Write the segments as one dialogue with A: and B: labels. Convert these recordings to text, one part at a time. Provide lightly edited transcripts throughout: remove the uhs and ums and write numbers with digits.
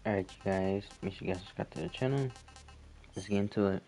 A: Alright, you guys, make sure you guys subscribe to the channel. Let's get into it.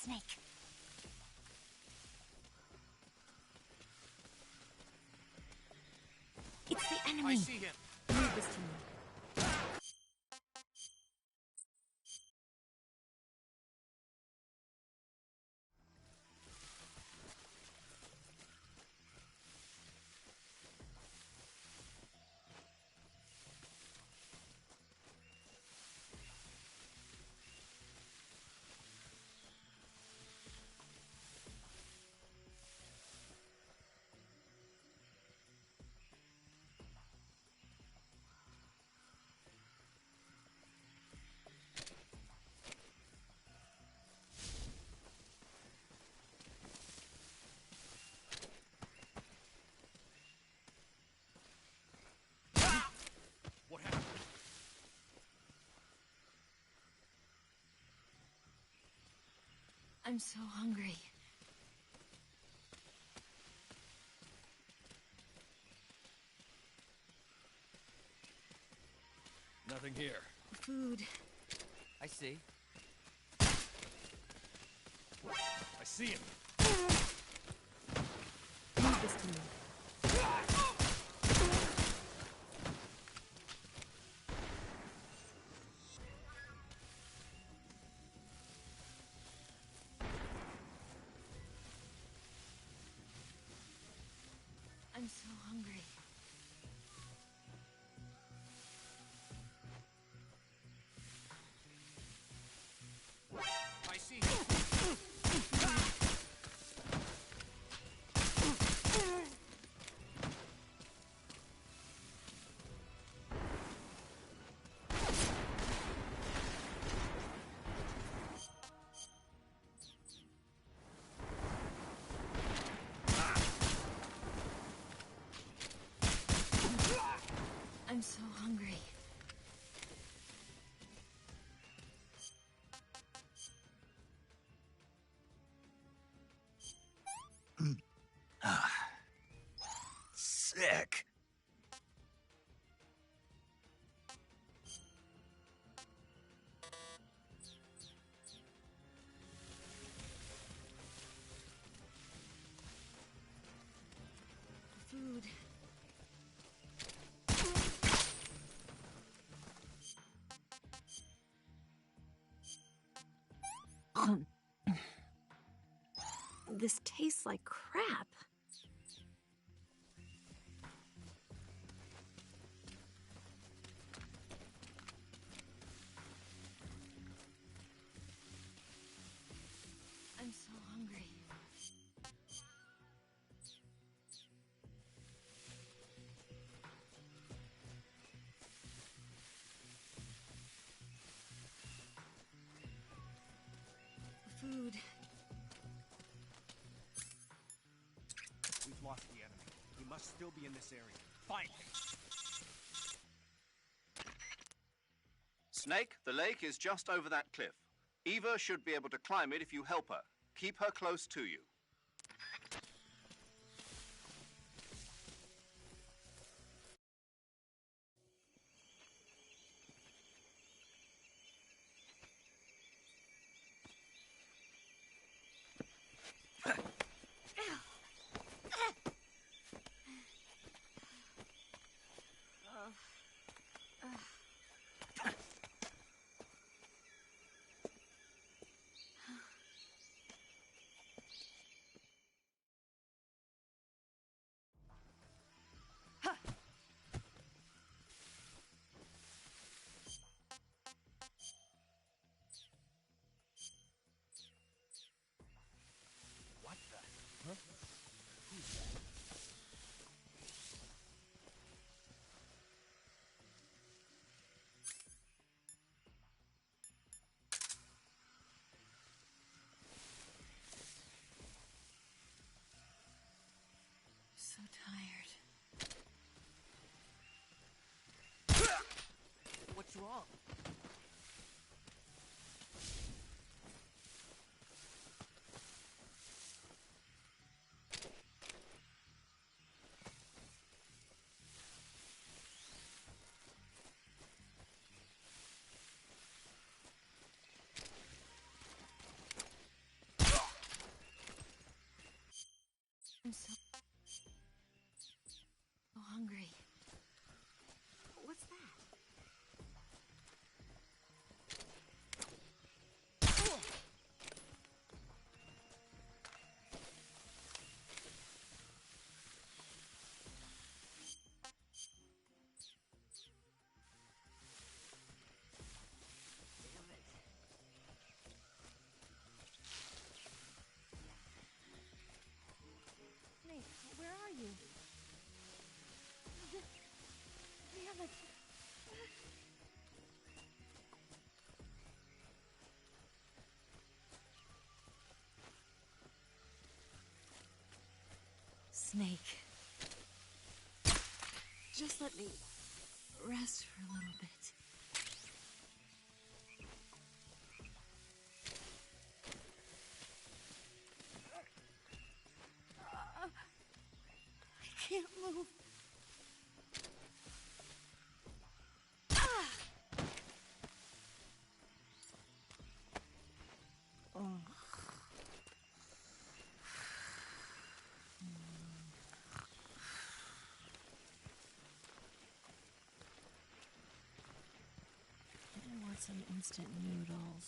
B: Snake. It's the enemy.
C: I see him.
B: Leave this to me.
C: What happened?
B: I'm so hungry.
C: Nothing here.
B: Food.
C: I see. I see him.
B: Leave this to me. I'm so hungry.
C: I see him.
B: This tastes like crap. I'm so hungry. Food.
D: We've lost the enemy. He must still be in this area. Find him!
E: Snake, the lake is just over that cliff. Eva should be able to climb it if you help her. Keep her close to you.
D: What the? Huh? Who's that?
B: So tired.
C: What's wrong?
B: I'm so hungry. What's that? Damn it. Snake, where are you? Damn it. Snake. Just let me rest for a little bit. I can't move. I want some instant noodles.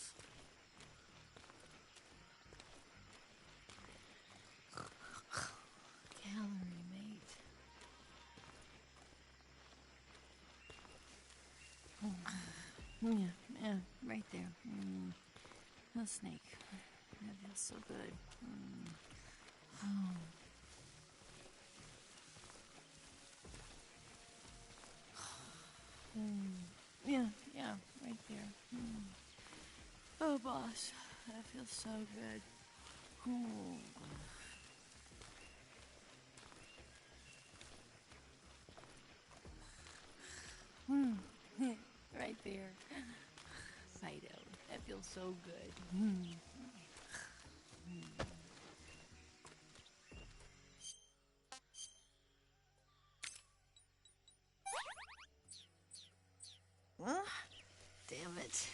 B: Calorie mate. Yeah, right there. A snake. That feels so good. Yeah, right there. Oh, boss, that feels so good. Oh. Right there. Fido, that feels so good. Damn it.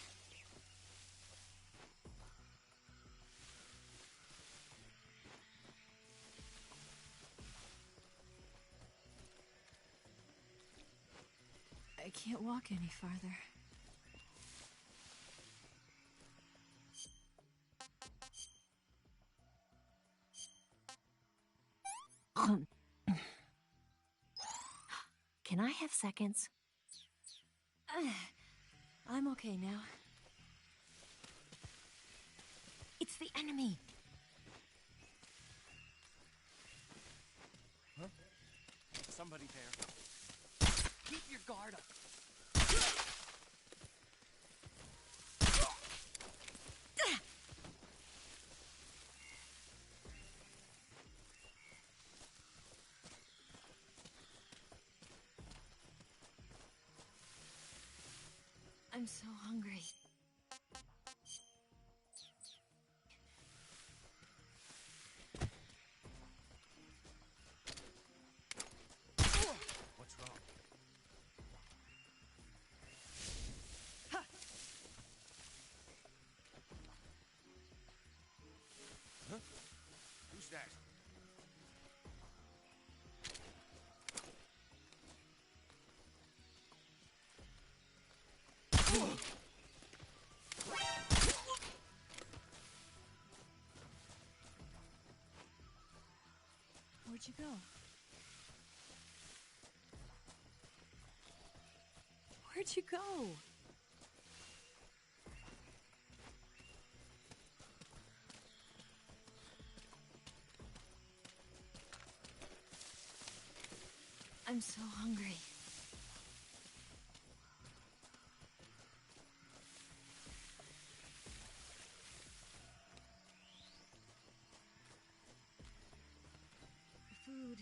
B: I can't walk any farther. Can I have seconds? I'm okay now. It's the enemy.
D: Huh? Somebody there. Keep your guard up.
B: I'm so hungry.
D: What's wrong? Huh? Who's that?
B: Where'd you go? Where'd you go? I'm so hungry. Food.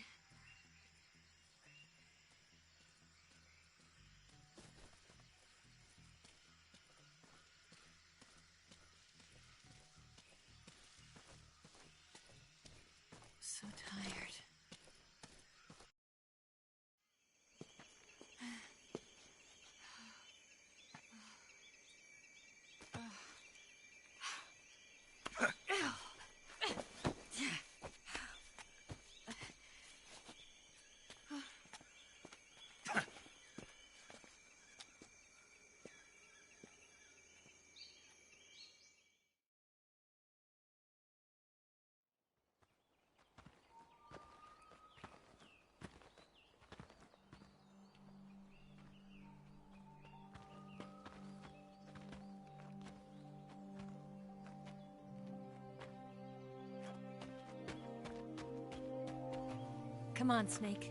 B: So tired. Come on, Snake.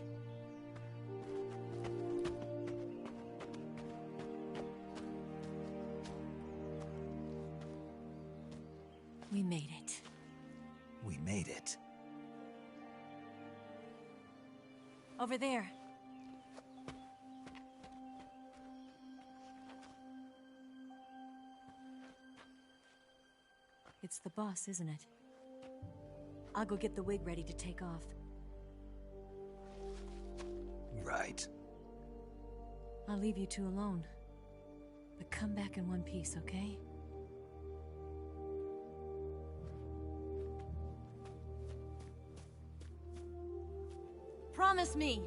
B: We made it.
F: We made it.
B: Over there. It's the boss, isn't it? I'll go get the wig ready to take off.
F: Right.
B: I'll leave you two alone. But come back in one piece, okay? Promise me!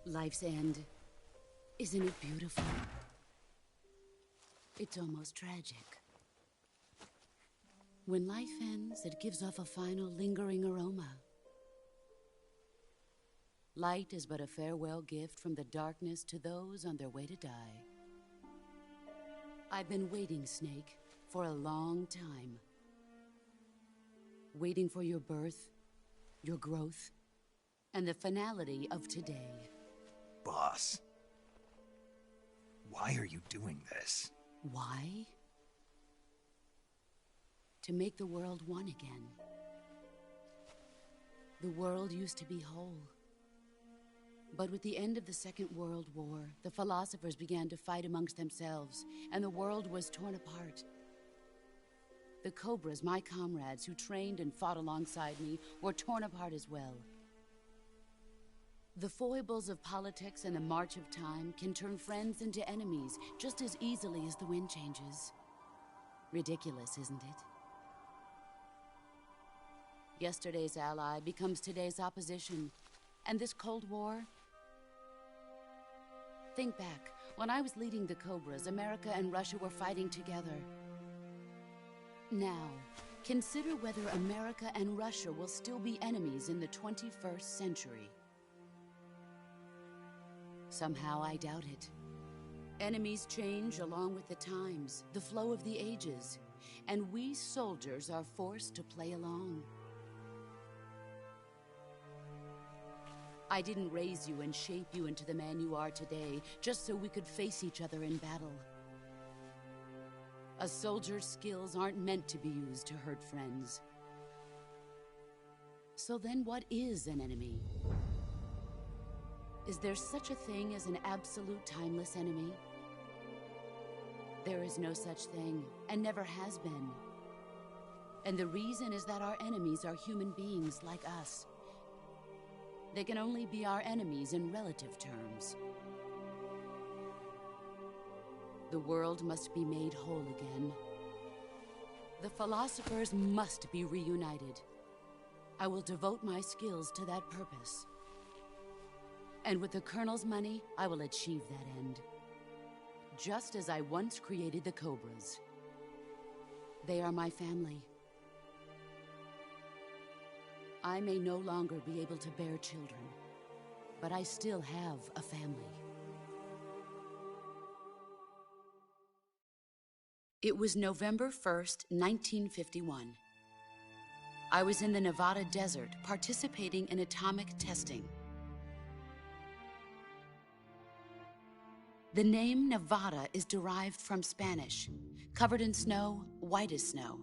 G: Life's end. Isn't it beautiful? It's almost tragic. When life ends, it gives off a final lingering aroma. Light is but a farewell gift from the darkness to those on their way to die. I've been waiting, Snake, for a long time. Waiting for your birth, your growth, and the finality of today.
F: Boss. Why are you doing this?
G: Why? To make the world one again. The world used to be whole. But with the end of the Second World War, the philosophers began to fight amongst themselves, and the world was torn apart. The Cobras, my comrades who trained and fought alongside me, were torn apart as well. The foibles of politics and the march of time can turn friends into enemies just as easily as the wind changes. Ridiculous, isn't it? Yesterday's ally becomes today's opposition, and this Cold War... Think back. When I was leading the Cobras, America and Russia were fighting together. Now, consider whether America and Russia will still be enemies in the 21st century. Somehow I doubt it. Enemies change along with the times, the flow of the ages, and we soldiers are forced to play along. I didn't raise you and shape you into the man you are today just so we could face each other in battle. A soldier's skills aren't meant to be used to hurt friends. So then what is an enemy? Is there such a thing as an absolute timeless enemy? There is no such thing, and never has been. And the reason is that our enemies are human beings like us. They can only be our enemies in relative terms. The world must be made whole again. The philosophers must be reunited. I will devote my skills to that purpose. And with the Colonel's money, I will achieve that end. Just as I once created the Cobras. They are my family. I may no longer be able to bear children, but I still have a family. It was November 1st, 1951. I was in the Nevada desert participating in atomic testing. The name Nevada is derived from Spanish, covered in snow, white as snow.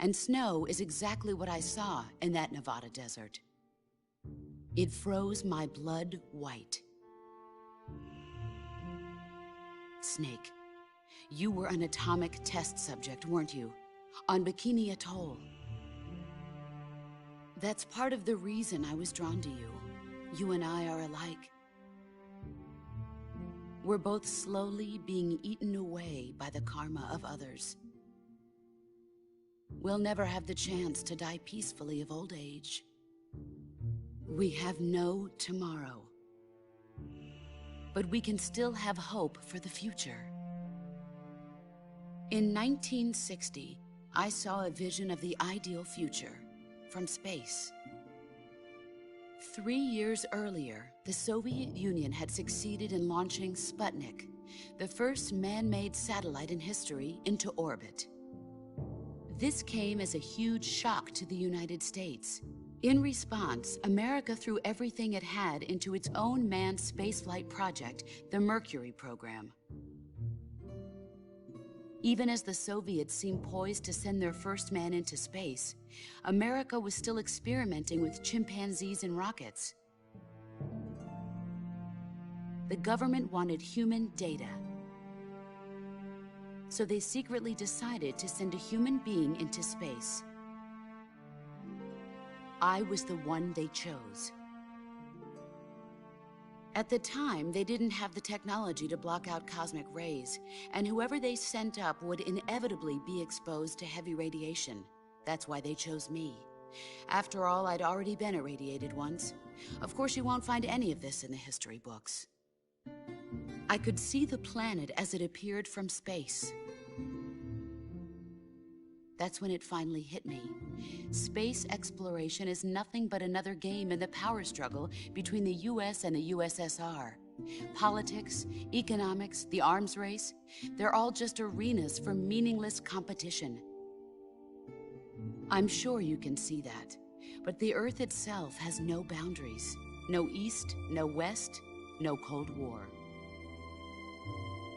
G: And snow is exactly what I saw in that Nevada desert. It froze my blood white. Snake, you were an atomic test subject, weren't you? On Bikini Atoll. That's part of the reason I was drawn to you. You and I are alike. We're both slowly being eaten away by the karma of others. We'll never have the chance to die peacefully of old age. We have no tomorrow. But we can still have hope for the future. In 1960, I saw a vision of the ideal future from space. 3 years earlier, the Soviet Union had succeeded in launching Sputnik, the first man-made satellite in history, into orbit. This came as a huge shock to the United States. In response, America threw everything it had into its own manned spaceflight project, the Mercury program. Even as the Soviets seemed poised to send their first man into space, America was still experimenting with chimpanzees and rockets. The government wanted human data. So they secretly decided to send a human being into space. I was the one they chose. At the time, they didn't have the technology to block out cosmic rays, and whoever they sent up would inevitably be exposed to heavy radiation. That's why they chose me. After all, I'd already been irradiated once. Of course, you won't find any of this in the history books. I could see the planet as it appeared from space. That's when it finally hit me. Space exploration is nothing but another game in the power struggle between the US and the USSR. Politics, economics, the arms race, they're all just arenas for meaningless competition. I'm sure you can see that, but the Earth itself has no boundaries. No East, no West, no Cold War.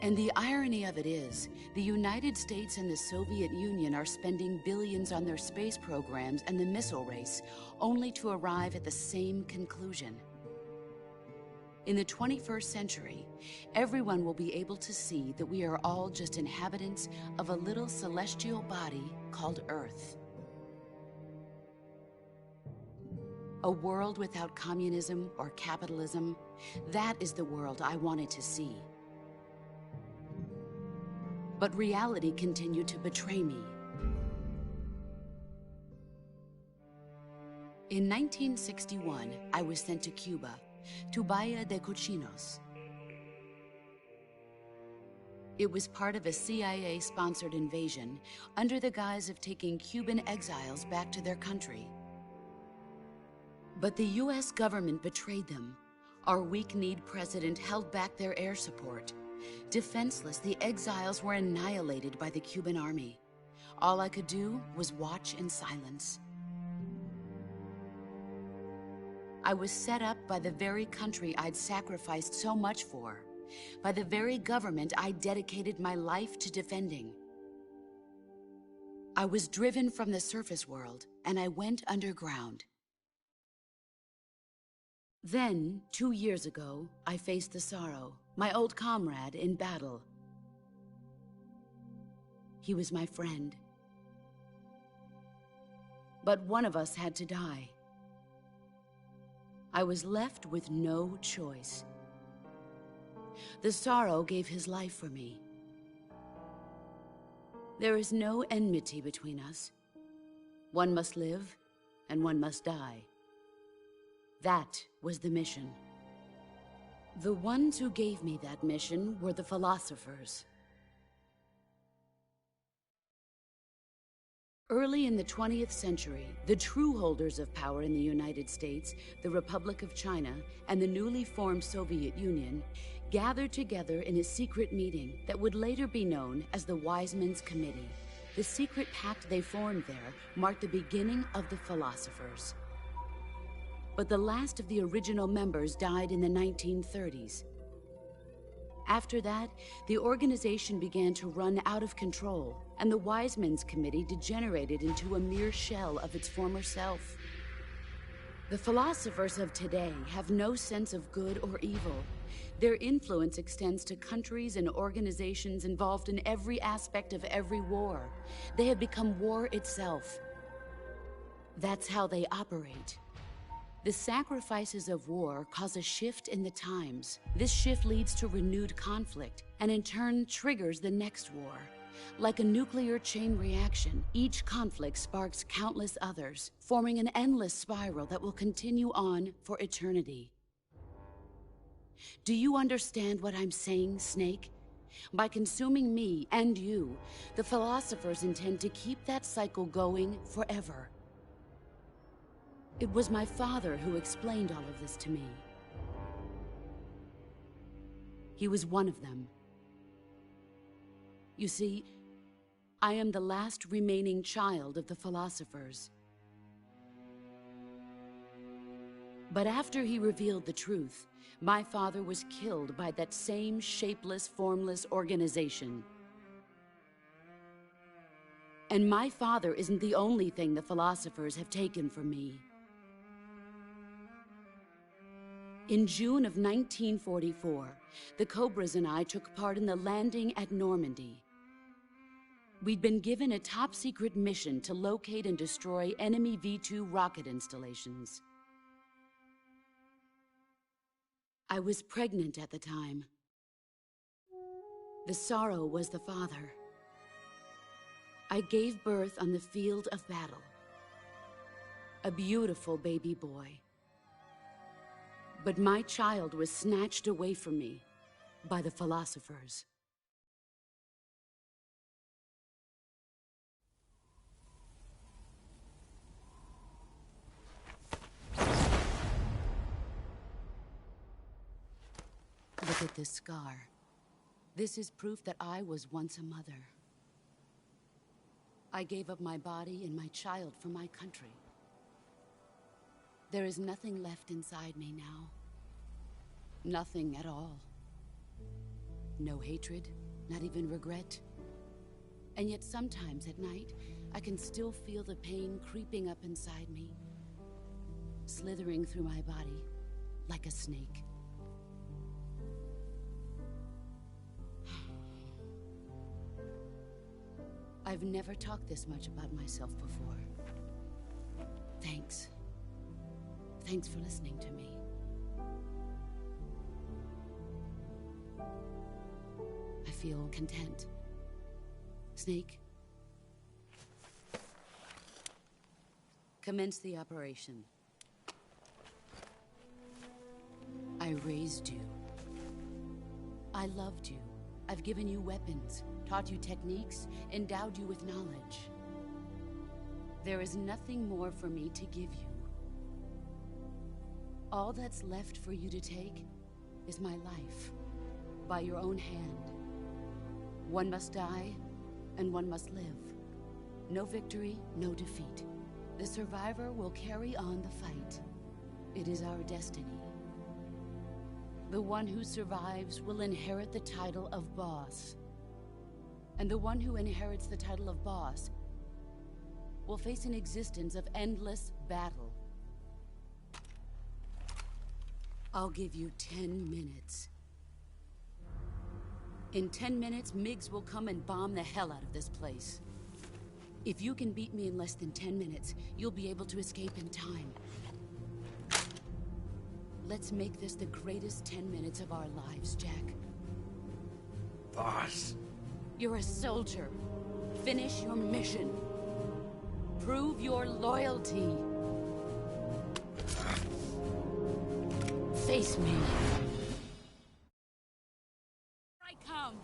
G: And the irony of it is, the United States and the Soviet Union are spending billions on their space programs and the missile race, only to arrive at the same conclusion. In the 21st century, everyone will be able to see that we are all just inhabitants of a little celestial body called Earth. A world without communism or capitalism, that is the world I wanted to see. But reality continued to betray me. In 1961, I was sent to Cuba, to Bahia de Cochinos. It was part of a CIA-sponsored invasion under the guise of taking Cuban exiles back to their country. But the US government betrayed them. Our weak-kneed president held back their air support. Defenseless, the exiles were annihilated by the Cuban army. All I could do was watch in silence. I was set up by the very country I'd sacrificed so much for, by the very government I dedicated my life to defending. I was driven from the surface world, and I went underground. Then, 2 years ago, I faced the Sorrow, my old comrade in battle. He was my friend. But one of us had to die. I was left with no choice. The Sorrow gave his life for me. There is no enmity between us. One must live, and one must die. That was the mission. The ones who gave me that mission were the philosophers. Early in the 20th century, the true holders of power in the United States, the Republic of China, and the newly formed Soviet Union gathered together in a secret meeting that would later be known as the Wiseman's Committee. The secret pact they formed there marked the beginning of the philosophers. But the last of the original members died in the 1930s. After that, the organization began to run out of control, and the Wiseman's Committee degenerated into a mere shell of its former self. The philosophers of today have no sense of good or evil. Their influence extends to countries and organizations involved in every aspect of every war. They have become war itself. That's how they operate. The sacrifices of war cause a shift in the times. This shift leads to renewed conflict, and in turn triggers the next war. Like a nuclear chain reaction, each conflict sparks countless others, forming an endless spiral that will continue on for eternity. Do you understand what I'm saying, Snake? By consuming me and you, the philosophers intend to keep that cycle going forever. It was my father who explained all of this to me. He was one of them. You see, I am the last remaining child of the philosophers. But after he revealed the truth, my father was killed by that same shapeless, formless organization. And my father isn't the only thing the philosophers have taken from me. In June of 1944, the Cobras and I took part in the landing at Normandy. We'd been given a top-secret mission to locate and destroy enemy V-2 rocket installations. I was pregnant at the time. The Sorrow was the father. I gave birth on the field of battle. A beautiful baby boy. But my child was snatched away from me by the philosophers. Look at this scar. This is proof that I was once a mother. I gave up my body and my child for my country. There is nothing left inside me now. Nothing at all. No hatred, not even regret. And yet sometimes at night, I can still feel the pain creeping up inside me, slithering through my body like a snake. I've never talked this much about myself before. Thanks. Thanks for listening to me. I feel content. Snake? Commence the operation. I raised you. I loved you. I've given you weapons, taught you techniques, endowed you with knowledge. There is nothing more for me to give you. All that's left for you to take is my life, by your own hand. One must die, and one must live. No victory, no defeat. The survivor will carry on the fight. It is our destiny. The one who survives will inherit the title of boss. And the one who inherits the title of boss will face an existence of endless battle. I'll give you 10 minutes. In 10 minutes, MiGs will come and bomb the hell out of this place. If you can beat me in less than 10 minutes, you'll be able to escape in time. Let's make this the greatest 10 minutes of our lives, Jack.
F: Boss.
G: You're a soldier. Finish your mission. Prove your loyalty. Face me. I come.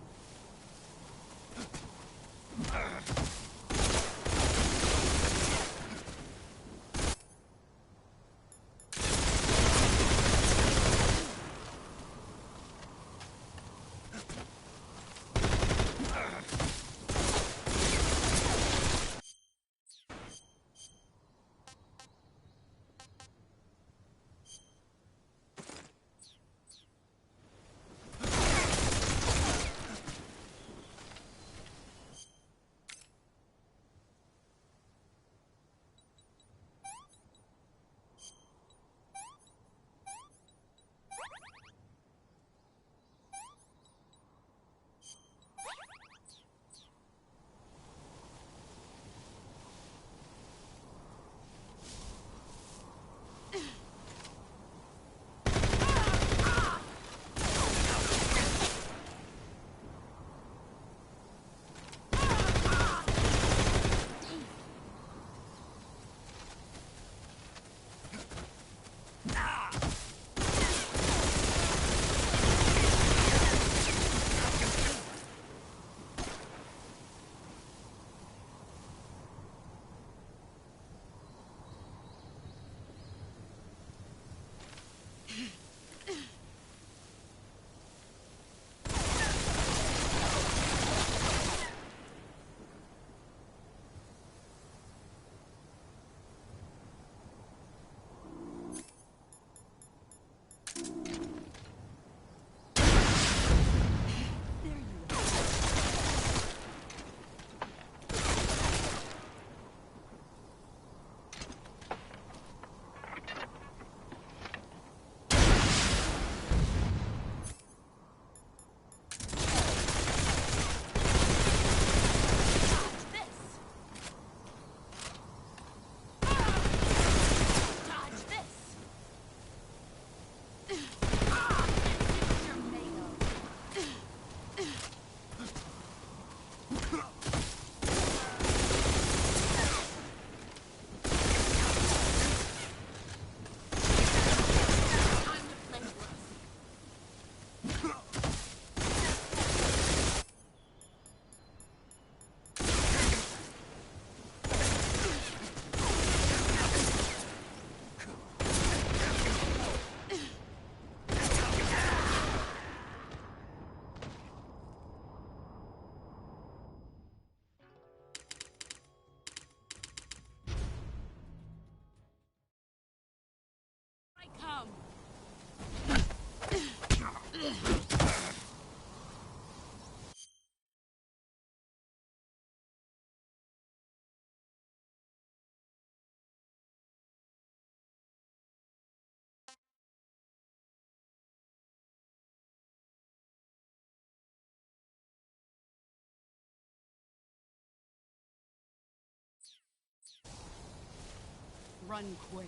G: Run quick.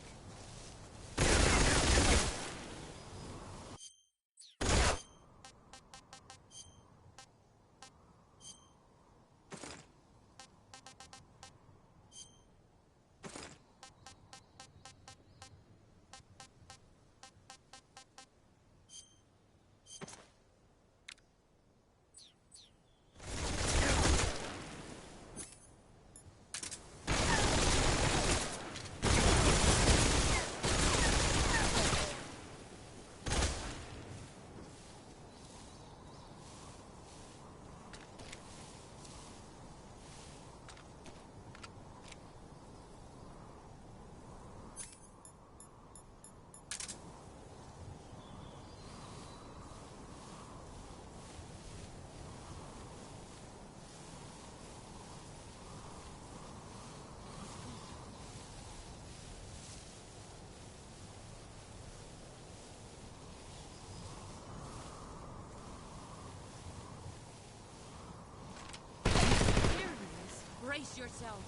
G: Brace yourself.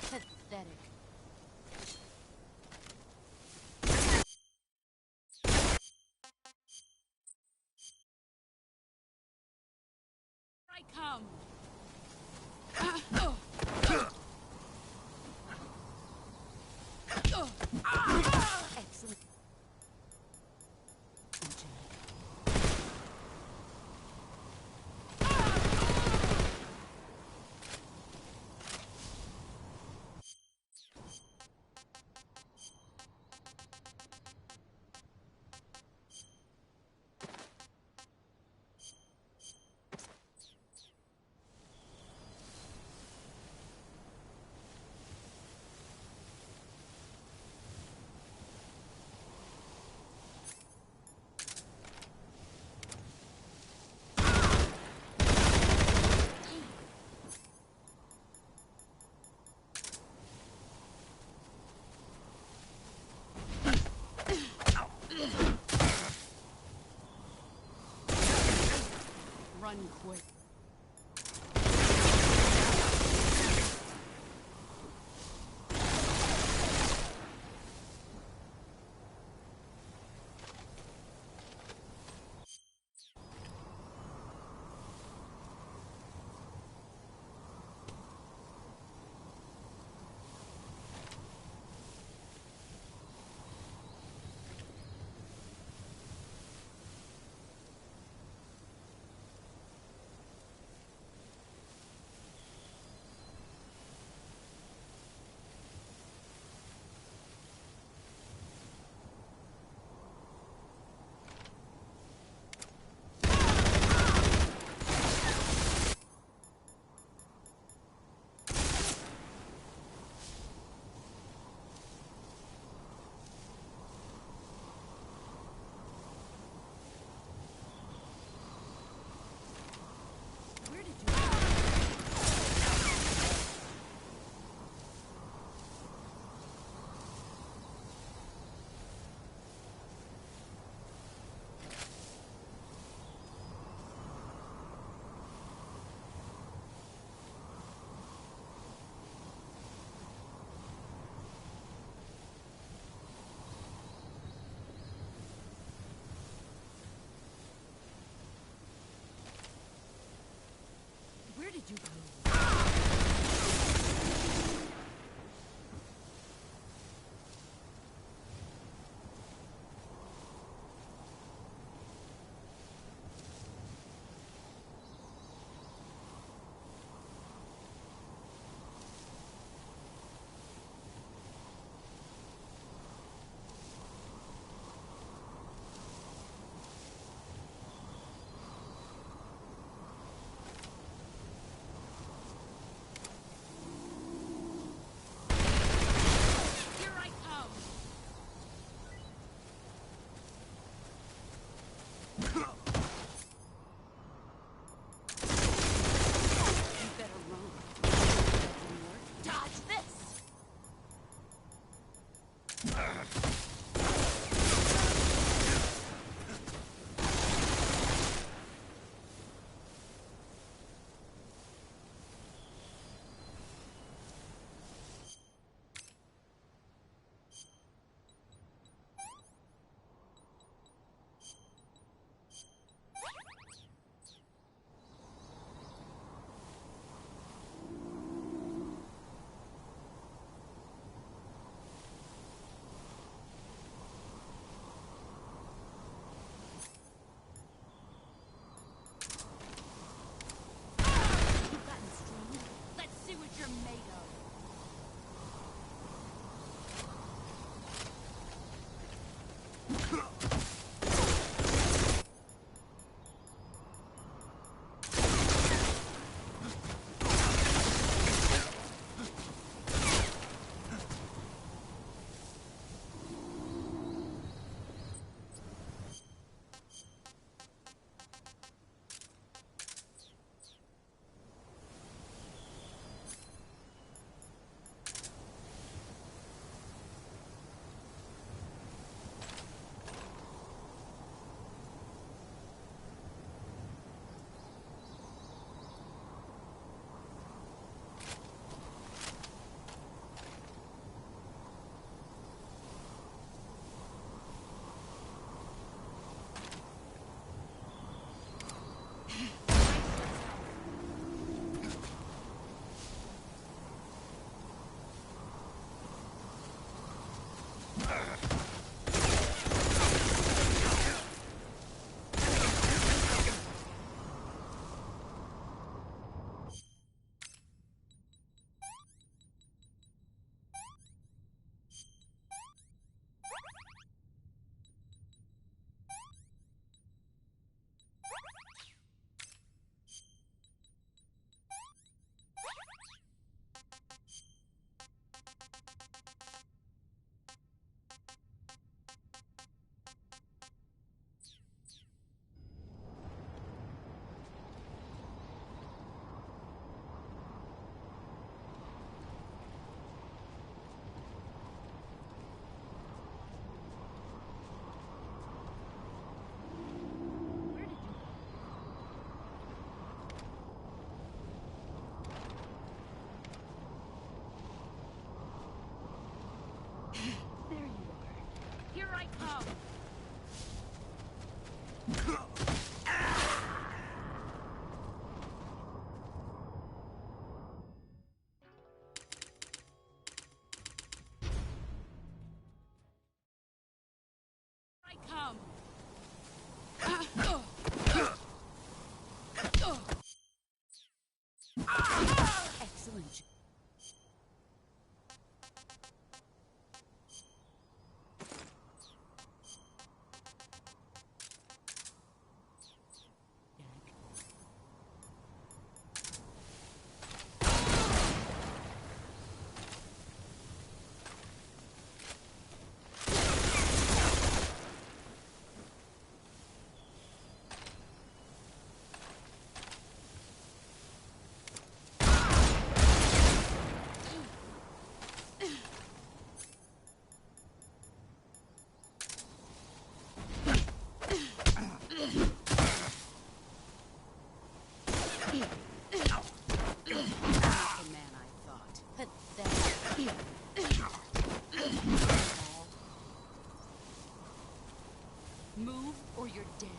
G: Pathetic. I come. Excellent. Run quick. I come! I come! Excellent. Move or you're dead.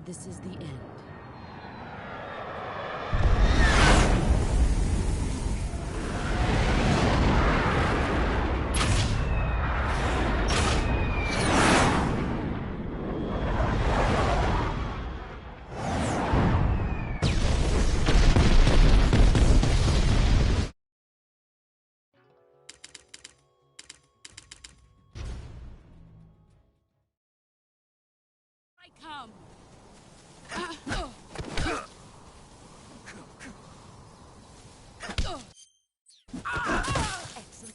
G: This is the end. I come. Excellent.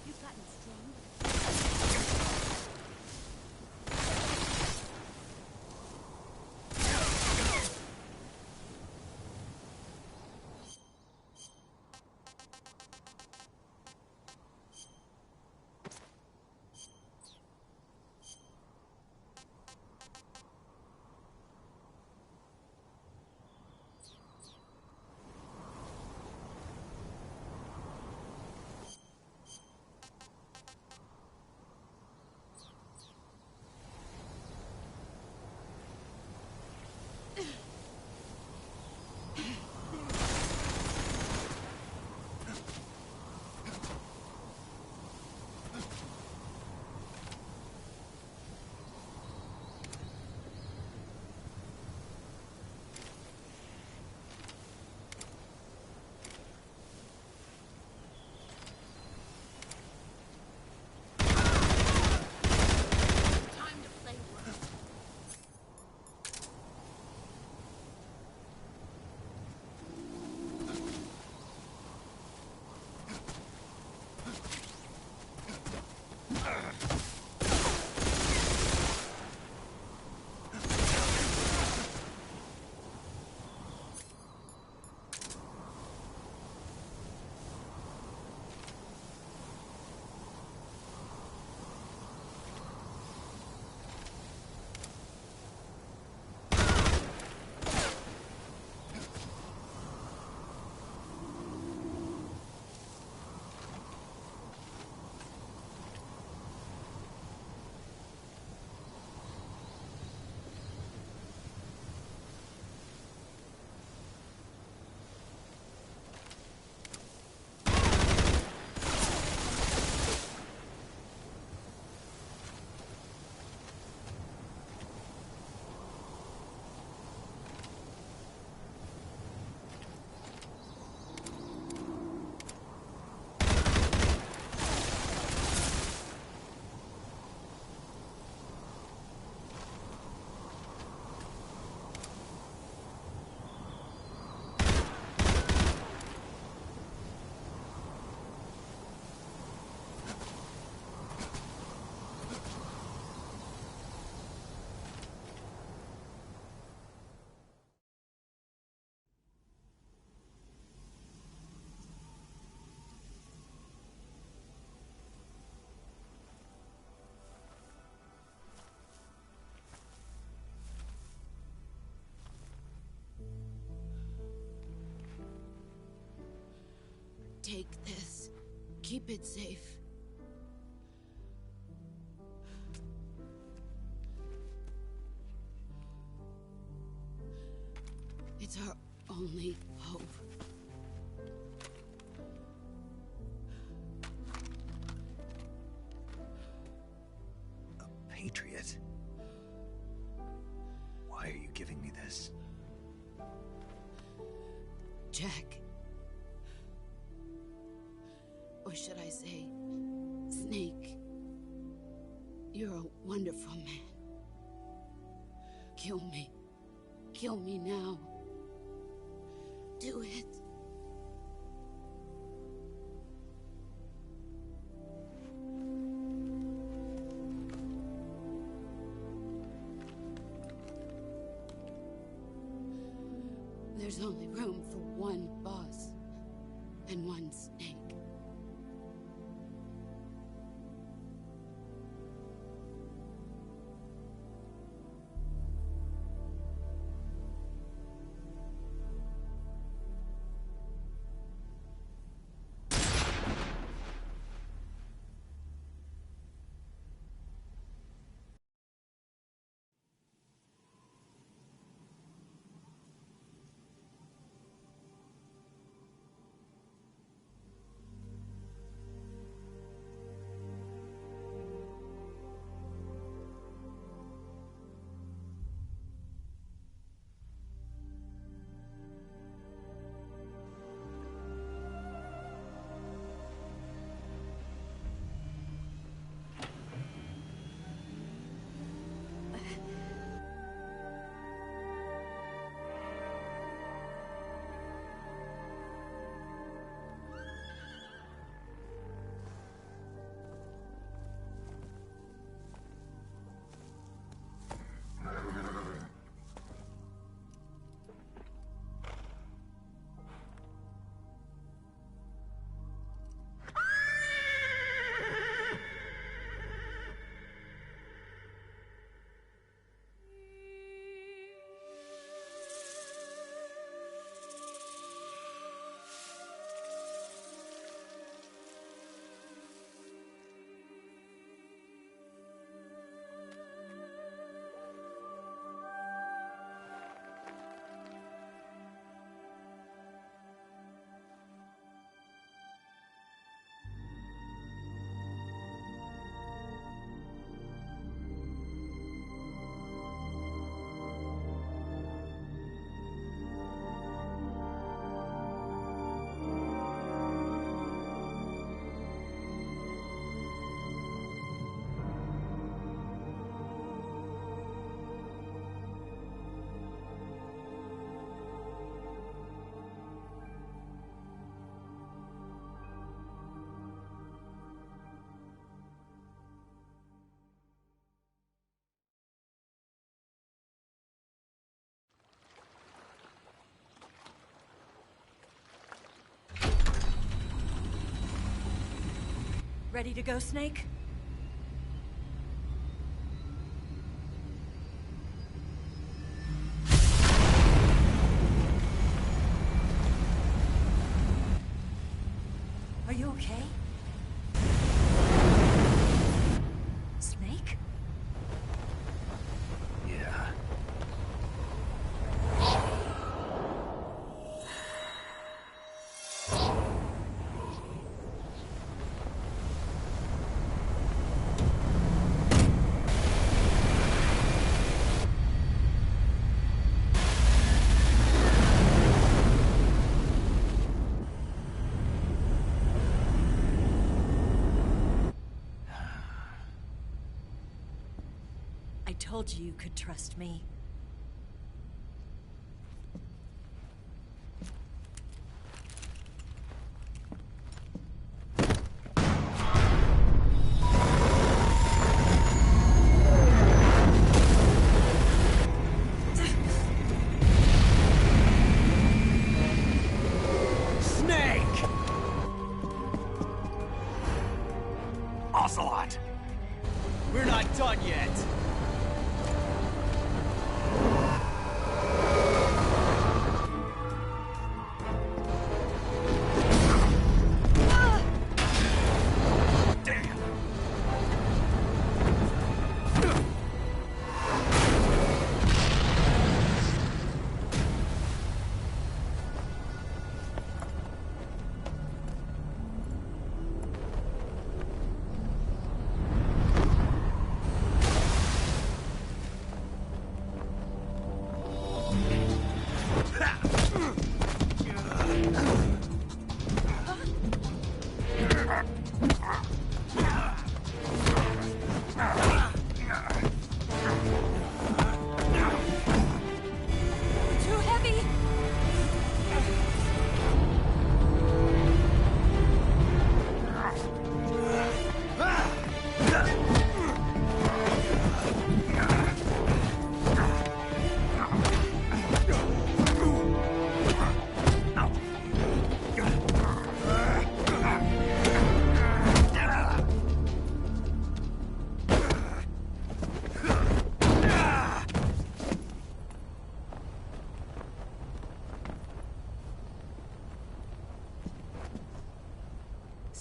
G: You've gotten strong. Time to play work. Take this. Keep it safe. It's our only hope.
F: A patriot? Why are you giving me this?
G: Jack. Or should I say, Snake. You're a wonderful man. Kill me. Kill me now. Do it. There's only room for one boss and one Snake.
B: Ready to go, Snake? Are you okay? Snake?
F: Yeah.
B: I told you could trust me.
D: Snake! Ocelot! We're not done yet!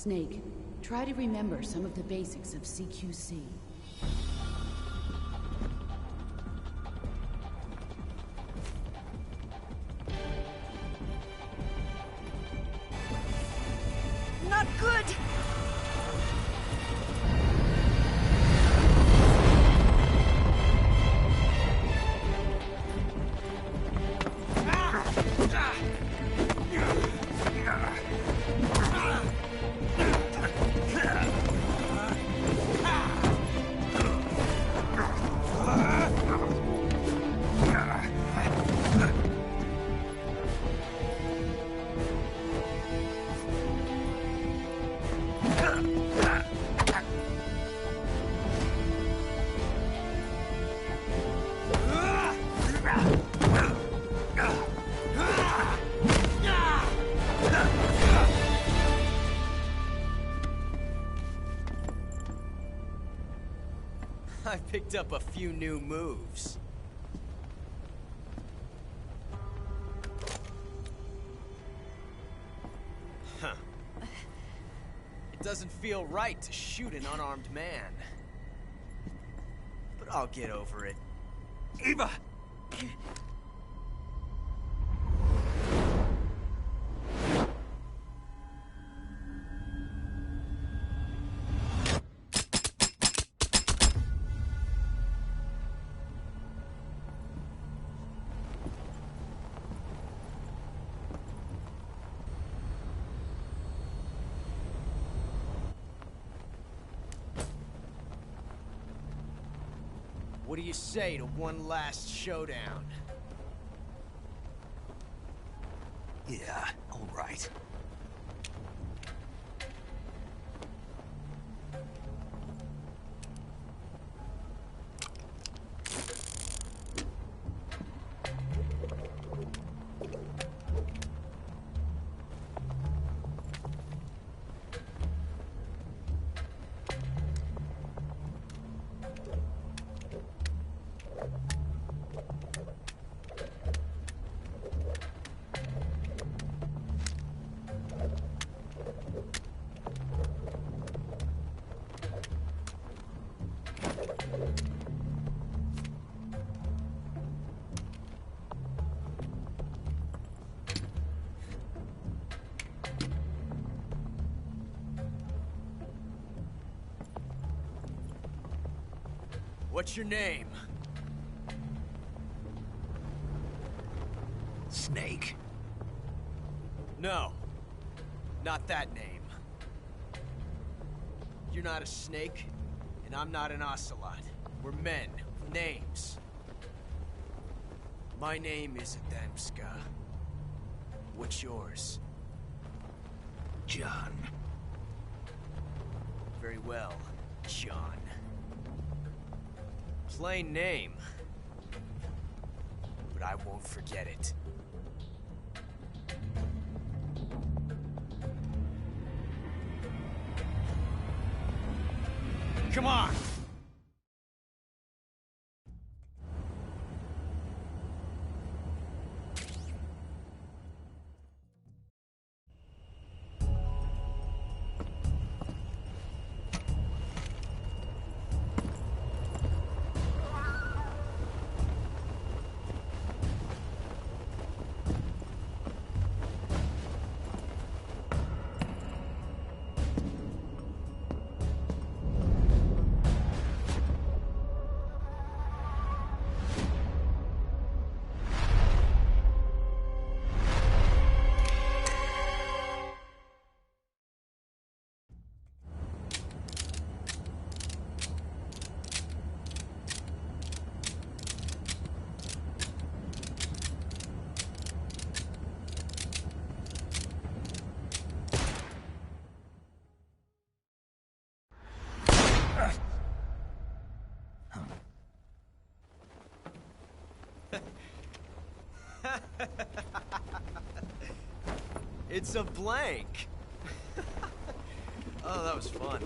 G: Snake, try to remember some of the basics of CQC.
B: Not good!
D: I picked up a few new moves. Huh. It doesn't feel right to shoot an unarmed man. But I'll get over it.
F: Eva!
D: What do you say to one last showdown?
F: Yeah, all right.
D: What's your name?
F: Snake.
D: No. Not that name. You're not a snake, and I'm not an ocelot. We're men with names. My name is Adamska. What's yours?
F: John.
D: Very well, John. Plain name. But I won't forget it. Come on! It's a blank. Oh, that was fun.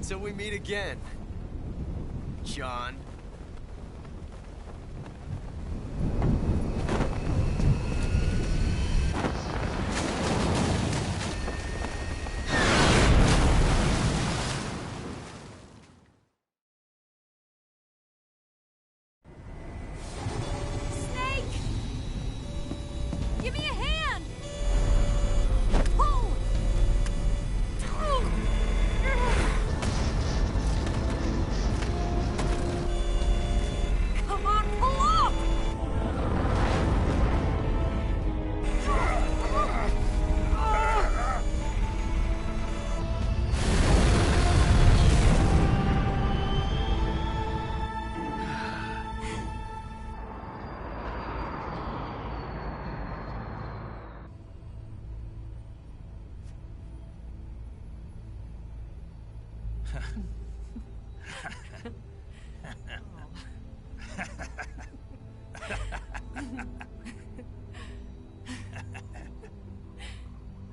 D: Until we meet again, John.
B: Snake! Give me a hand! Pull! Come on, pull up!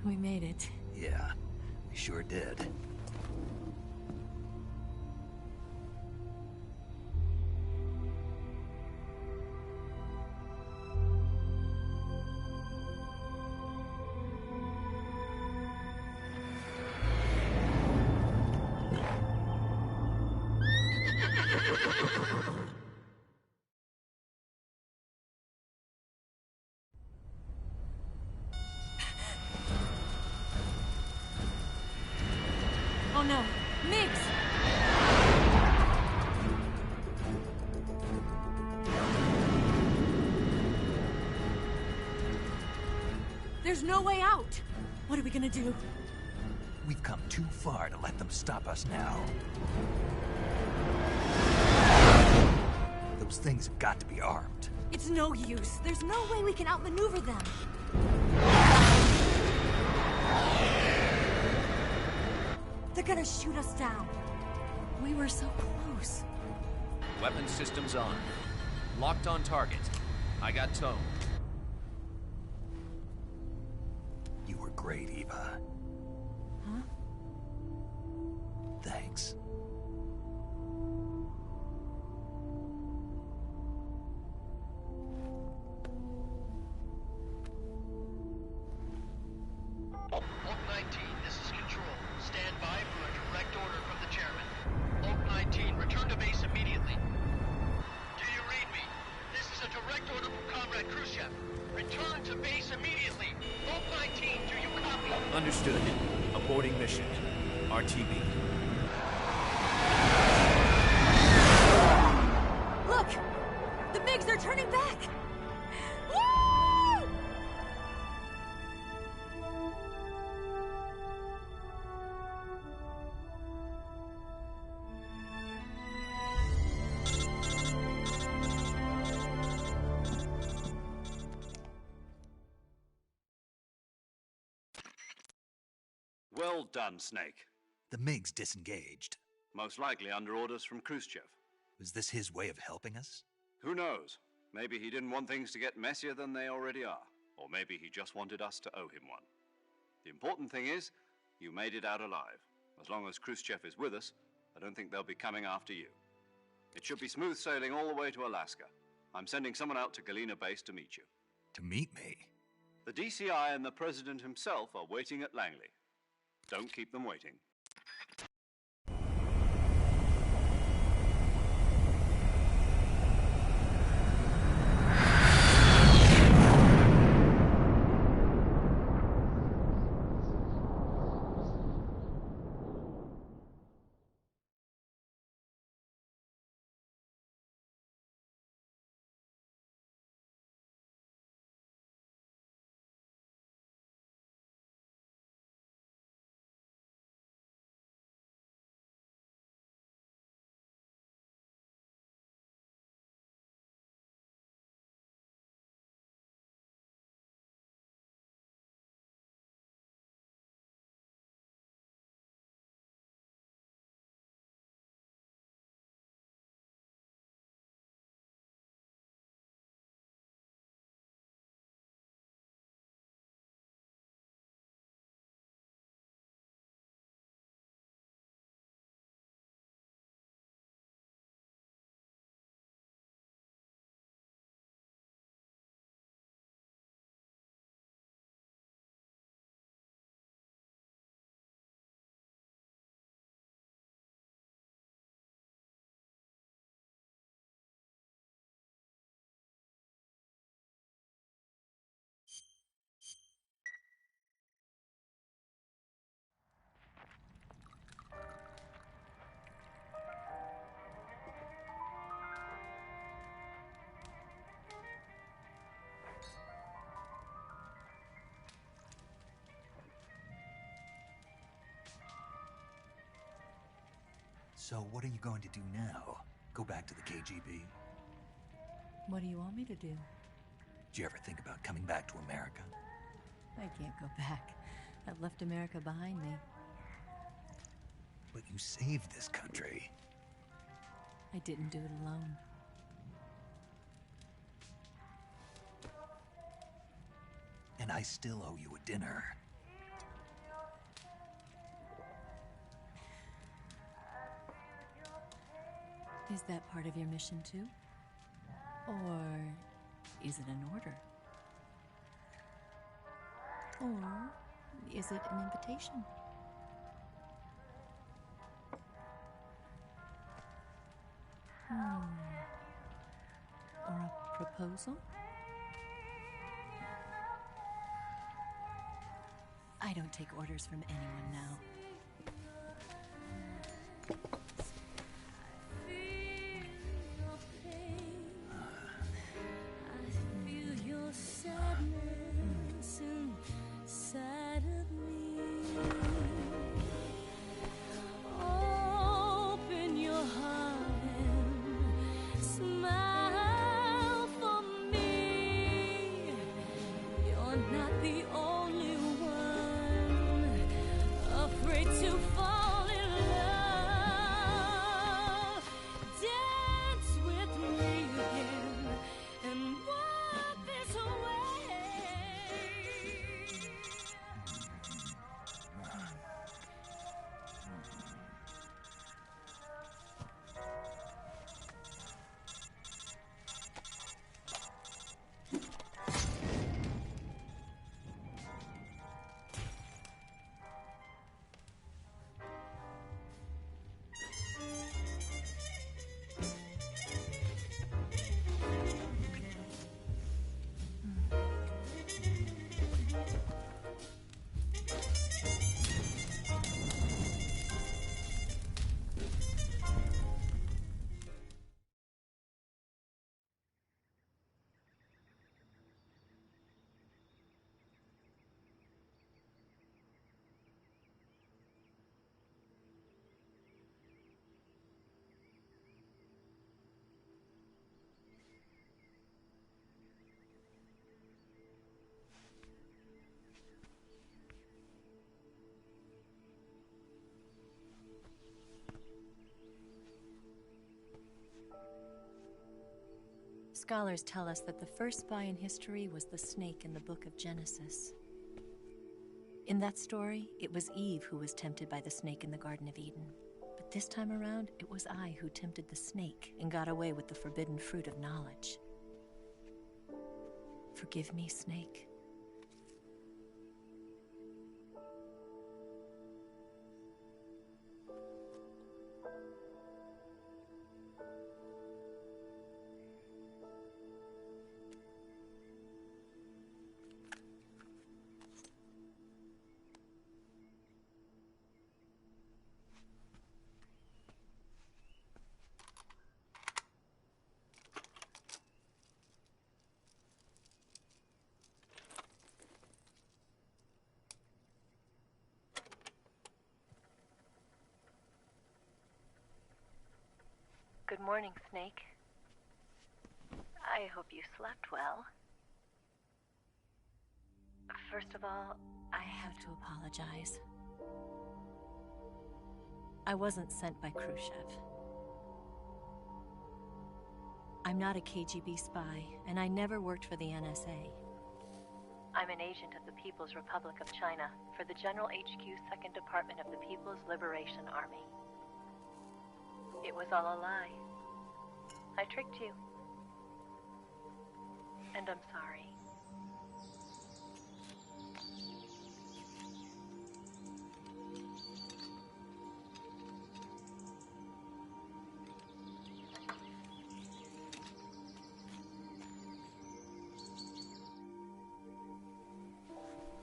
B: We made it.
F: Yeah, we sure did.
B: Oh no, Miggs! There's no way out! What are we gonna do?
F: We've come too far to let them stop us now. Those things have got to be armed.
B: It's no use. There's no way we can outmaneuver them. They're gonna shoot us down. We were so close.
C: Weapon systems on. Locked on target. I got towed.
F: You were great, Eva.
B: Huh?
F: Thanks.
H: Oak 19, this is Control. Stand by for a direct order from the chairman. Oak 19, return to base immediately. Do you read me? This is a direct order from Comrade Khrushchev. Return to base immediately. Oak 19, do you copy?
C: Understood. Aborting mission. RTB.
B: Look! The MiGs are turning back! Woo!
E: Well done, Snake.
F: The MiGs disengaged.
E: Most likely under orders from Khrushchev.
F: Was this his way of helping us?
E: Who knows? Maybe he didn't want things to get messier than they already are. Or maybe he just wanted us to owe him one. The important thing is, you made it out alive. As long as Khrushchev is with us, I don't think they'll be coming after you. It should be smooth sailing all the way to Alaska. I'm sending someone out to Galena Base to meet you.
F: To meet me?
E: The DCI and the President himself are waiting at Langley. Don't keep them waiting.
F: So what are you going to do now? Go back to the KGB?
B: What do you want me to do?
F: Did you ever think about coming back to America?
B: I can't go back. I've left America behind me.
F: But you saved this country.
B: I didn't do it alone.
F: And I still owe you a dinner.
B: Is that part of your mission too? Or is it an order? Or is it an invitation? Or a proposal? I don't take orders from anyone now. Scholars tell us that the first spy in history was the snake in the book of Genesis. In that story, it was Eve who was tempted by the snake in the Garden of Eden. But this time around, it was I who tempted the snake and got away with the forbidden fruit of knowledge. Forgive me, Snake.
I: Good morning, Snake. I hope you slept well. First of all,
B: I have to apologize. I wasn't sent by Khrushchev. I'm not a KGB spy, and I never worked for the NSA.
I: I'm an agent of the People's Republic of China for the General HQ 2nd Department of the People's Liberation Army. It was all a lie. I tricked you. And I'm sorry.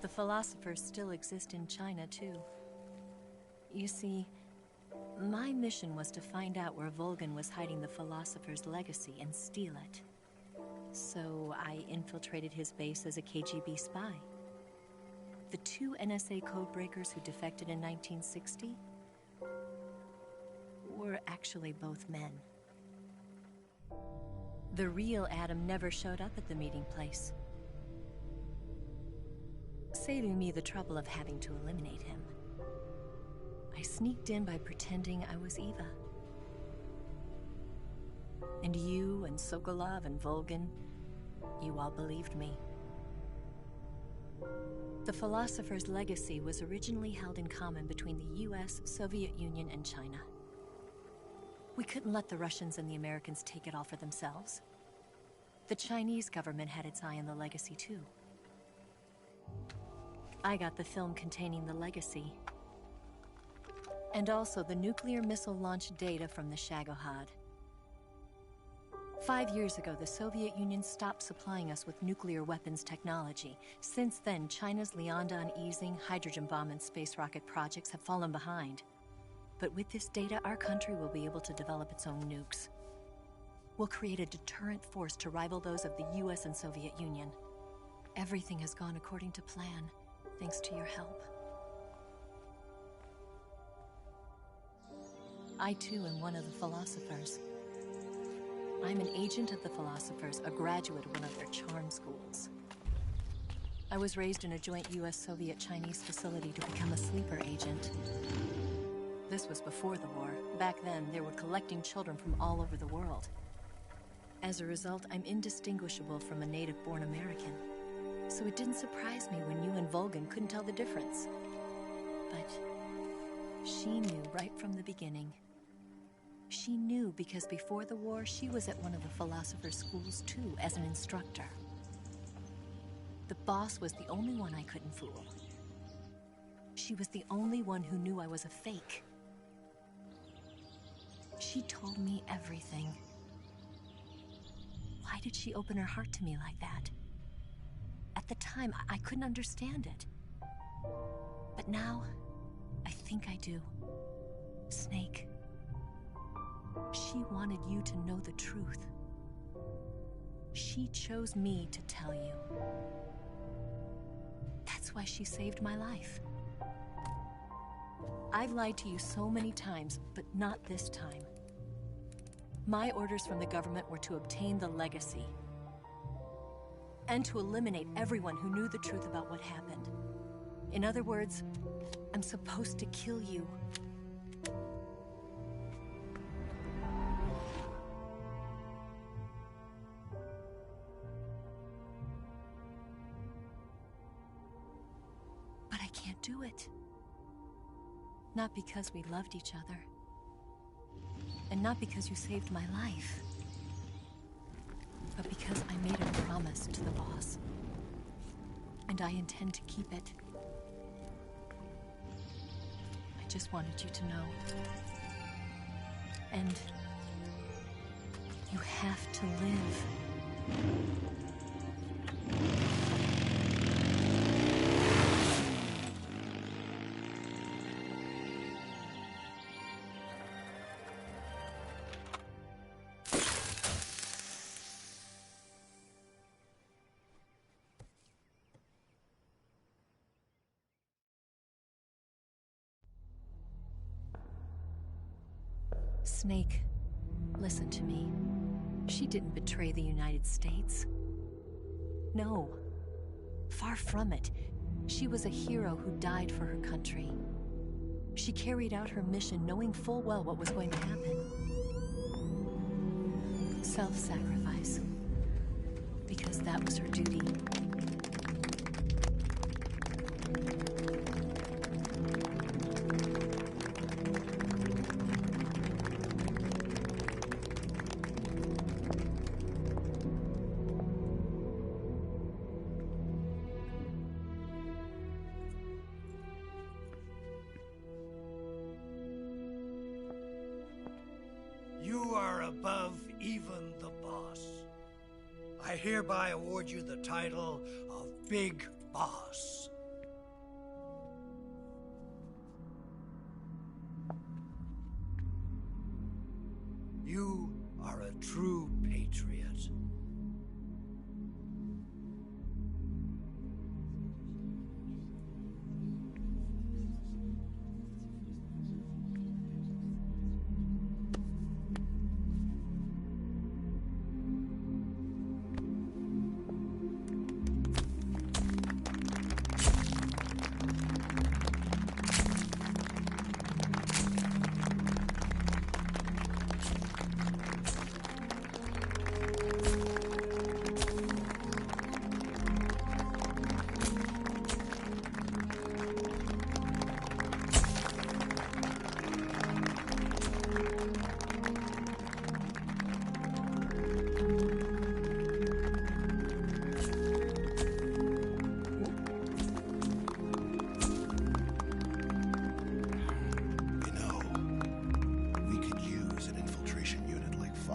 B: The philosophers still exist in China, too. You see, my mission was to find out where Volgin was hiding the philosopher's legacy and steal it. So I infiltrated his base as a KGB spy. The 2 NSA codebreakers who defected in 1960? were actually both men. The real Adam never showed up at the meeting place, saving me the trouble of having to eliminate him. I sneaked in by pretending I was Eva. And you and Sokolov and Volgin, you all believed me. The Philosopher's legacy was originally held in common between the US, Soviet Union, and China. We couldn't let the Russians and the Americans take it all for themselves. The Chinese government had its eye on the legacy too. I got the film containing the legacy, and also the nuclear missile launch data from the Shagohod. 5 years ago, the Soviet Union stopped supplying us with nuclear weapons technology. Since then, China's Liaodong easing, hydrogen bomb, and space rocket projects have fallen behind. But with this data, our country will be able to develop its own nukes. We'll create a deterrent force to rival those of the US and Soviet Union. Everything has gone according to plan, thanks to your help. I too am one of the Philosophers. I'm an agent of the Philosophers, a graduate of one of their charm schools. I was raised in a joint US-Soviet-Chinese facility to become a sleeper agent. This was before the war. Back then, they were collecting children from all over the world. As a result, I'm indistinguishable from a native-born American. So it didn't surprise me when you and Volgin couldn't tell the difference. But she knew right from the beginning. She knew because before the war, she was at one of the Philosopher's schools too, as an instructor. The boss was the only one I couldn't fool. She was the only one who knew I was a fake. She told me everything. Why did she open her heart to me like that? At the time, I couldn't understand it. But now, I think I do. Snake. She wanted you to know the truth. She chose me to tell you. That's why she saved my life. I've lied to you so many times, but not this time. My orders from the government were to obtain the legacy and to eliminate everyone who knew the truth about what happened. In other words, I'm supposed to kill you. But I can't do it. Not because we loved each other. And not because you saved my life. But because I made a promise to the boss. And I intend to keep it. I just wanted you to know. And you have to live. Snake, listen to me. She didn't betray the United States. No. Far from it. She was a hero who died for her country. She carried out her mission knowing full well what was going to happen. Self-sacrifice. Because that was her duty.
J: You are above even the boss. I hereby award you the title of Big Boss. You are a true patriot.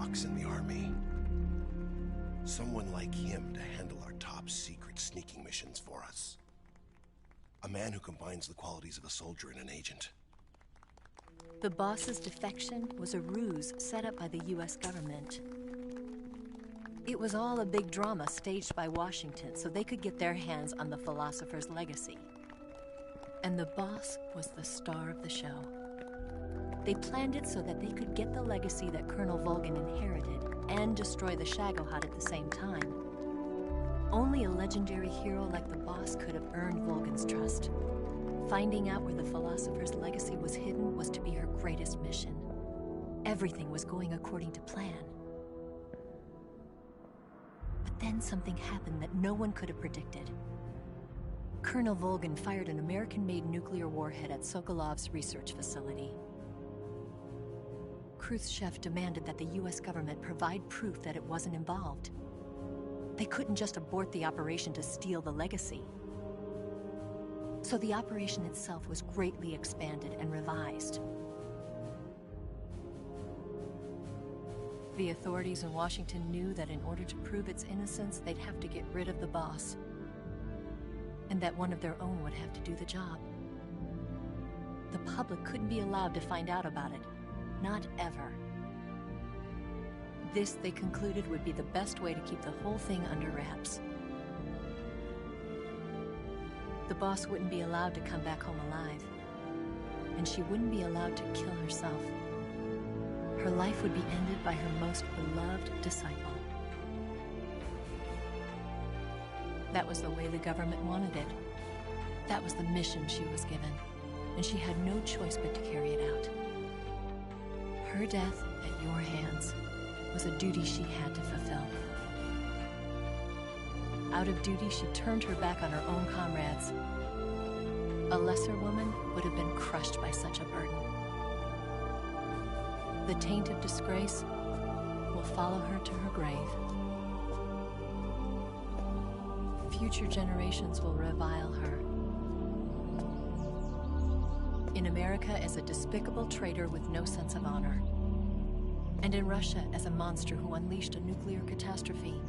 K: Fox in the army. Someone like him to handle our top secret sneaking missions for us. A man who combines the qualities of a soldier and an agent.
B: The boss's defection was a ruse set up by the US government. It was all a big drama staged by Washington so they could get their hands on the philosopher's legacy. And the boss was the star of the show. They planned it so that they could get the legacy that Colonel Volgin inherited and destroy the Shagohod at the same time. Only a legendary hero like the boss could have earned Volgin's trust. Finding out where the philosopher's legacy was hidden was to be her greatest mission. Everything was going according to plan. But then something happened that no one could have predicted. Colonel Volgin fired an American-made nuclear warhead at Sokolov's research facility. Khrushchev demanded that the US government provide proof that it wasn't involved. They couldn't just abort the operation to steal the legacy. So the operation itself was greatly expanded and revised. The authorities in Washington knew that in order to prove its innocence, they'd have to get rid of the boss. And that one of their own would have to do the job. The public couldn't be allowed to find out about it. Not ever. This, they concluded, would be the best way to keep the whole thing under wraps. The boss wouldn't be allowed to come back home alive. And she wouldn't be allowed to kill herself. Her life would be ended by her most beloved disciple. That was the way the government wanted it. That was the mission she was given, and she had no choice but to carry it out. Her death at your hands was a duty she had to fulfill. Out of duty, she turned her back on her own comrades. A lesser woman would have been crushed by such a burden. The taint of disgrace will follow her to her grave. Future generations will revile her. In America as a despicable traitor with no sense of honor. And in Russia as a monster who unleashed a nuclear catastrophe.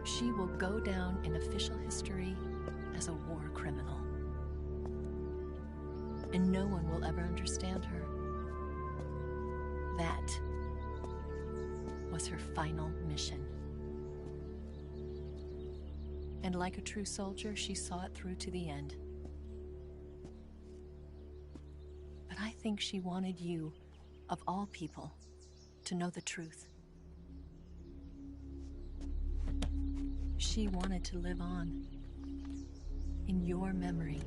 B: She will go down in official history as a war criminal. And no one will ever understand her. That was her final mission. And like a true soldier, she saw it through to the end. But I think she wanted you, of all people, to know the truth. She wanted to live on, in your memory.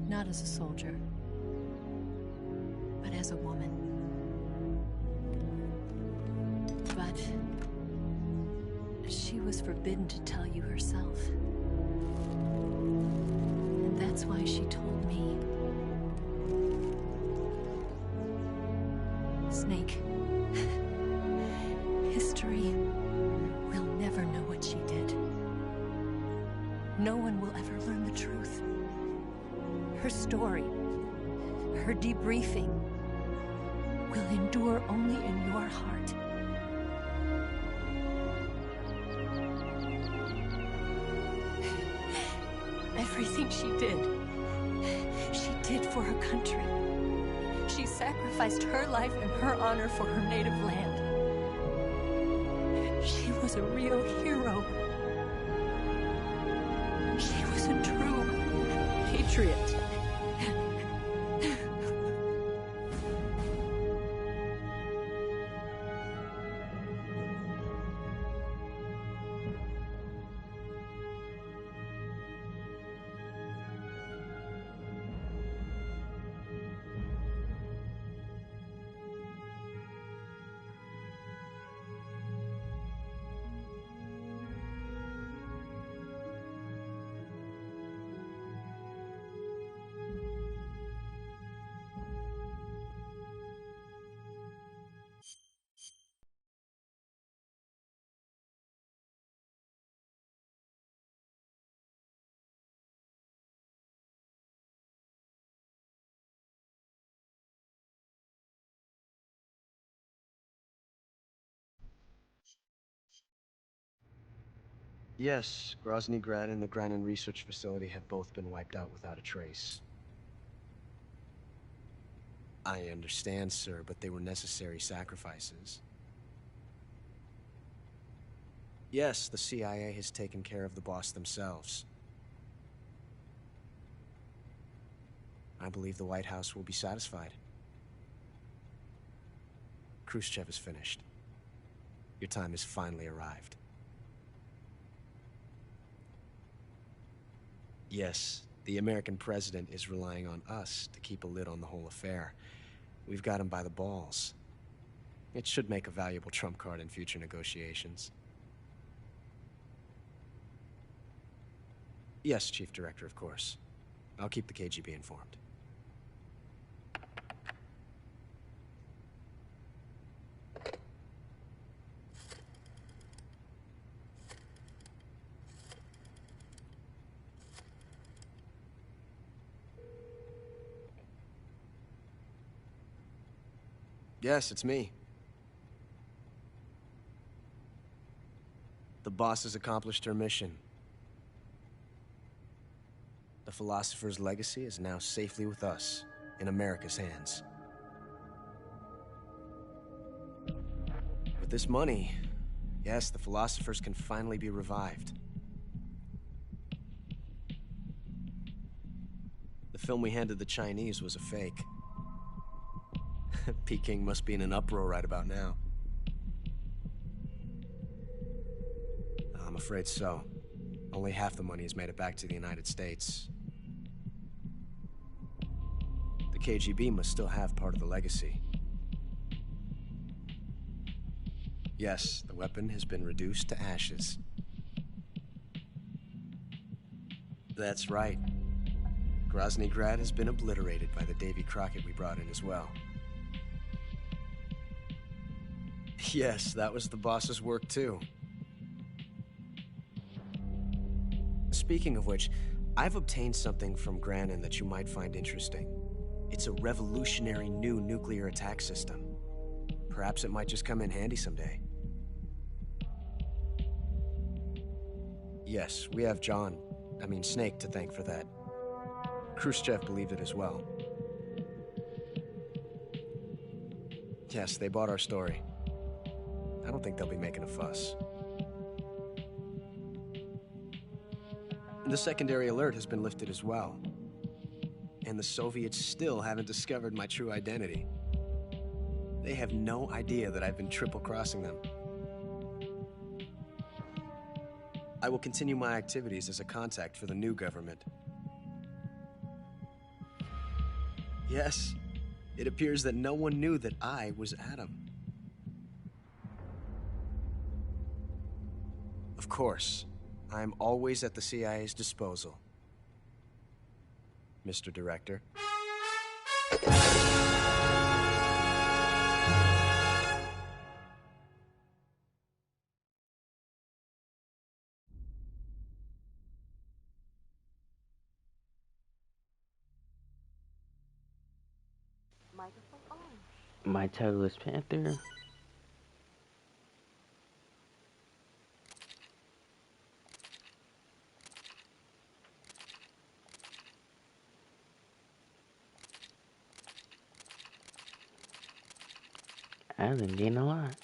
B: Not as a soldier, but as a woman. But she was forbidden to tell you herself. And that's why she told me. Snake, history will never know what she did. No one will ever learn the truth. Her story, her debriefing, will endure only in your heart. Everything she did for her country. She sacrificed her life and her honor for her native land. She was a real hero. She was a true patriot.
L: Yes, Grozny Grad and the Granin Research Facility have both been wiped out without a trace. I understand, sir, but they were necessary sacrifices. Yes, the CIA has taken care of the boss themselves. I believe the White House will be satisfied. Khrushchev is finished. Your time has finally arrived. Yes, the American president is relying on us to keep a lid on the whole affair. We've got him by the balls. It should make a valuable trump card in future negotiations. Yes, Chief Director, of course. I'll keep the KGB informed. Yes, it's me. The boss has accomplished her mission. The Philosopher's legacy is now safely with us, in America's hands. With this money, yes, the Philosophers can finally be revived. The film we handed the Chinese was a fake. Peking must be in an uproar right about now. I'm afraid so. Only half the money has made it back to the United States. The KGB must still have part of the legacy. Yes, the weapon has been reduced to ashes. That's right. Grozny Grad has been obliterated by the Davy Crockett we brought in as well. Yes, that was the boss's work too. Speaking of which, I've obtained something from Granin that you might find interesting. It's a revolutionary new nuclear attack system. Perhaps it might just come in handy someday. Yes, we have Snake to thank for that. Khrushchev believed it as well. Yes, they bought our story. I don't think they'll be making a fuss. The secondary alert has been lifted as well. And the Soviets still haven't discovered my true identity. They have no idea that I've been triple-crossing them. I will continue my activities as a contact for the new government. Yes, it appears that no one knew that I was Adam. Of course, I'm always at the CIA's disposal, Mr. Director.
A: My title is Panther. I didn't gain a lot.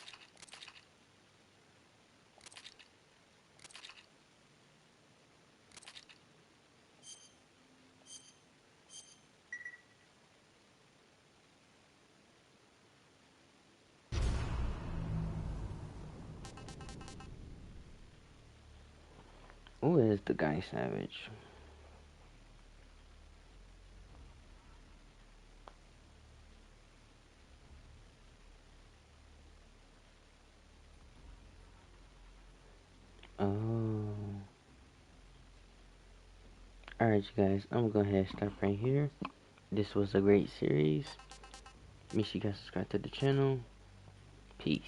A: Who is the guy Savage? Oh. Alright, you guys, I'm gonna go ahead and stop right here. This was a great series. Make sure you guys subscribe to the channel. Peace.